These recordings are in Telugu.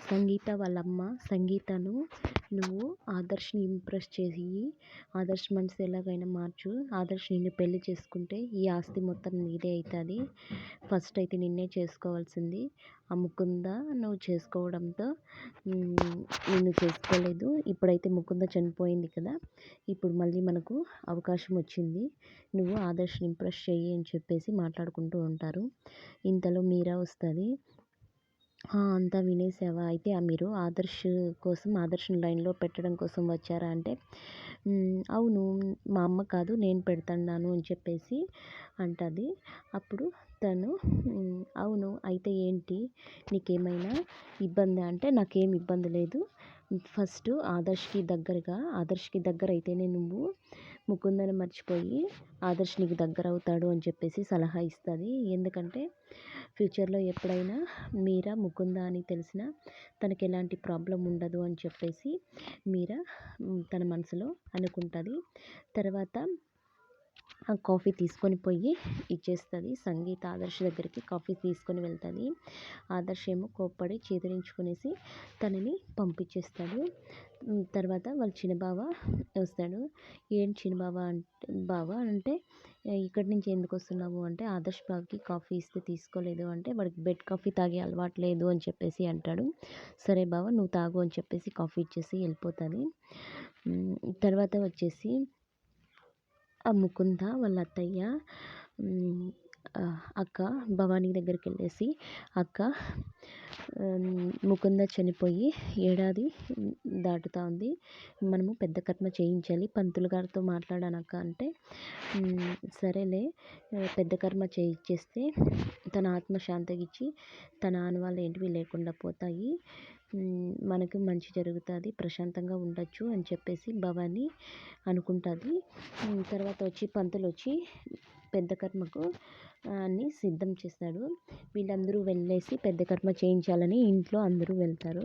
సంగీత వాళ్ళమ్మ సంగీతను నువ్వు ఆదర్శ్ని ఇంప్రెస్ చేసి ఆదర్శ్ మనసు ఎలాగైనా మార్చు. ఆదర్శ్ నిన్ను పెళ్లి చేసుకుంటే ఈ ఆస్తి మొత్తం నీదే అవుతుంది. ఫస్ట్ అయితే నిన్నే చేసుకోవాల్సింది. ఆ ముకుంద నువ్వు చేసుకోవడంతో నిన్ను చేసుకోలేదు. ఇప్పుడైతే ముకుంద చనిపోయింది కదా, ఇప్పుడు మళ్ళీ మనకు అవకాశం వచ్చింది. నువ్వు ఆదర్శ్ని ఇంప్రెస్ చెయ్యి అని చెప్పేసి మాట్లాడుకుంటూ ఉంటారు. ఇంతలో మీరా వస్తుంది. అంతా వినేసావా? అయితే మీరు ఆదర్శ్ కోసం ఆదర్శ్ని లైన్లో పెట్టడం కోసం వచ్చారా అంటే, అవును మా అమ్మ కాదు నేను పెడుతున్నాను అని చెప్పేసి అంటుంది. అప్పుడు తను అవును అయితే ఏంటి నీకేమైనా ఇబ్బంది అంటే, నాకేం ఇబ్బంది లేదు. ఫస్ట్ ఆదర్శ్కి దగ్గర అయితేనే నువ్వు ముకుందని మర్చిపోయి ఆదర్శ్ నీకు దగ్గర అవుతాడు అని చెప్పేసి సలహా ఇస్తుంది. ఎందుకంటే ఫ్యూచర్లో ఎప్పుడైనా మీరా ముకుంద అని తెలిసినా తనకి ఎలాంటి ప్రాబ్లం ఉండదు అని చెప్పేసి మీరా తన మనసులో అనుకుంటుంది. తర్వాత కాఫీ తీసుకొని పోయి ఇచ్చేస్తుంది. సంగీత ఆదర్శ్ దగ్గరికి కాఫీ తీసుకొని వెళ్తుంది. ఆదర్శ్ ఏమో కోప్పడి చేదరించుకునేసి తనని పంపించేస్తాడు. తర్వాత వాళ్ళ చిన్నబావ వస్తాడు. ఏంటి చిన్నబావ అంటే ఇక్కడి నుంచి ఎందుకు వస్తున్నావు అంటే, ఆదర్శ్ బావకి కాఫీ ఇస్తే తీసుకోలేదు అంటే, వాడికి బెడ్ కాఫీ తాగే అలవాటు లేదు అని చెప్పేసి అంటాడు. సరే బావ నువ్వు తాగు అని చెప్పేసి కాఫీ ఇచ్చేసి వెళ్ళిపోతుంది. తర్వాత వచ్చేసి ఆ ముకుంద వాళ్ళ అత్తయ్య అక్క భవానీ దగ్గరికి వెళ్ళేసి, అక్క ముకుంద చనిపోయి ఏడాది దాటుతా ఉంది, మనము పెద్ద కర్మ చేయించాలి, పంతులు గారితో మాట్లాడాను అక్క అంటే, సరేలే పెద్ద కర్మ చేయించేస్తే తన ఆత్మ శాంతిగిచ్చి తన ఆనవాళ్ళు ఏంటివి లేకుండా పోతాయి, మనకు మంచి జరుగుతుంది, ప్రశాంతంగా ఉండొచ్చు అని చెప్పేసి భవానీ అనుకుంటుంది. తర్వాత వచ్చి పంతులు వచ్చి పెద్ద కర్మకు అన్నీ సిద్ధం చేస్తాడు. వీళ్ళందరూ వెళ్ళేసి పెద్ద కర్మ చేయించాలని ఇంట్లో అందరూ వెళ్తారు.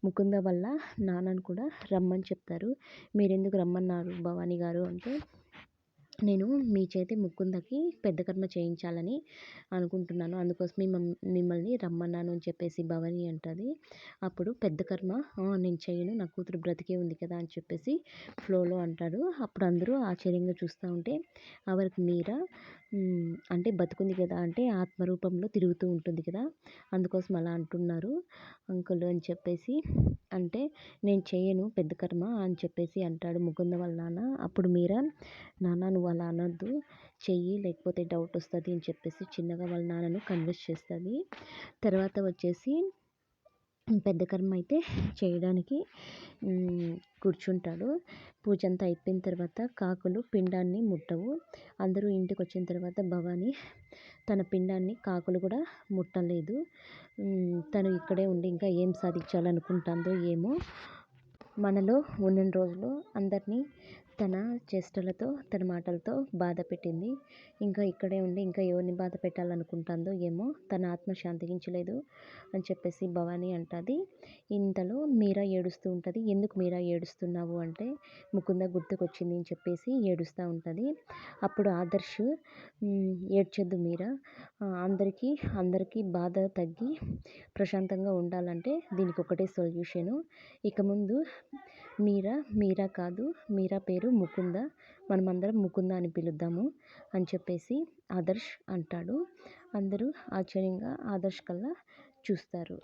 ముకుంద వల్ల నాన్నను కూడా రమ్మని చెప్తారు. మీరెందుకు రమ్మన్నారు భవానీ గారు అంటే, నేను మీ చేతి ముకుందకి పెద్ద కర్మ చేయించాలని అనుకుంటున్నాను, అందుకోసమే మిమ్మల్ని రమ్మన్నాను అని చెప్పేసి భవానీ అంటుంది. అప్పుడు పెద్ద కర్మ నేను చేయను, నా కూతురు బ్రతికే ఉంది కదా అని చెప్పేసి ఫ్లోలో అంటాడు. అప్పుడు అందరూ ఆశ్చర్యంగా చూస్తూ ఉంటే ఎవరికి మీరా అంటే బతుకుంది కదా అంటే ఆత్మరూపంలో తిరుగుతూ ఉంటుంది కదా, అందుకోసం అలా అంటున్నారు అంకుల్ అని చెప్పేసి అంటే, నేను చేయను పెద్ద కర్మ అని చెప్పేసి అంటాడు ముకుంద వాళ్ళ నాన్న. అప్పుడు మీరా నాన్న నువ్వు అలా అనొద్దు, చెయ్యి లేకపోతే డౌట్ వస్తుంది అని చెప్పేసి చిన్నగా వాళ్ళ నాన్నను కన్విన్స్ చేస్తుంది. తర్వాత వచ్చేసి పెద్ద కర్మ అయితే చేయడానికి కూర్చుంటాడు. పూజ అంతా అయిపోయిన తర్వాత కాకులు పిండాన్ని ముట్టవు. అందరూ ఇంటికి వచ్చిన తర్వాత భవానీ తన పిండాన్ని కాకులు కూడా ముట్టలేదు. తను ఇక్కడే ఉండి ఇంకా ఏం సాధించాలనుకుంటుందో ఏమో. మనలో ఉన్న రోజులు అందరినీ తన చేష్టలతో తన మాటలతో బాధ పెట్టింది. ఇంకా ఇక్కడే ఉండి ఇంకా ఎవరిని బాధ పెట్టాలనుకుంటుందో ఏమో, తన ఆత్మ శాంతించలేదు అని చెప్పేసి భవానీ అంటుంది. ఇంతలో మీరా ఏడుస్తూ ఉంటుంది. ఎందుకు మీరా ఏడుస్తున్నావు అంటే, ముకుంద గుర్తుకొచ్చింది అని చెప్పేసి ఏడుస్తూ ఉంటుంది. అప్పుడు ఆదర్శ్ ఏడ్చొద్దు మీరా, అందరికీ బాధ తగ్గి ప్రశాంతంగా ఉండాలంటే దీనికి ఒకటే సొల్యూషను, ఇక ముందు మీరా కాదు, మీరా పేరు ముకుంద, మనమందరం ముకుంద అని పిలుద్దాము అని చెప్పేసి ఆదర్శ్ అంటాడు. అందరూ ఆశ్చర్యంగా ఆదర్శ్ కల్లా చూస్తారు.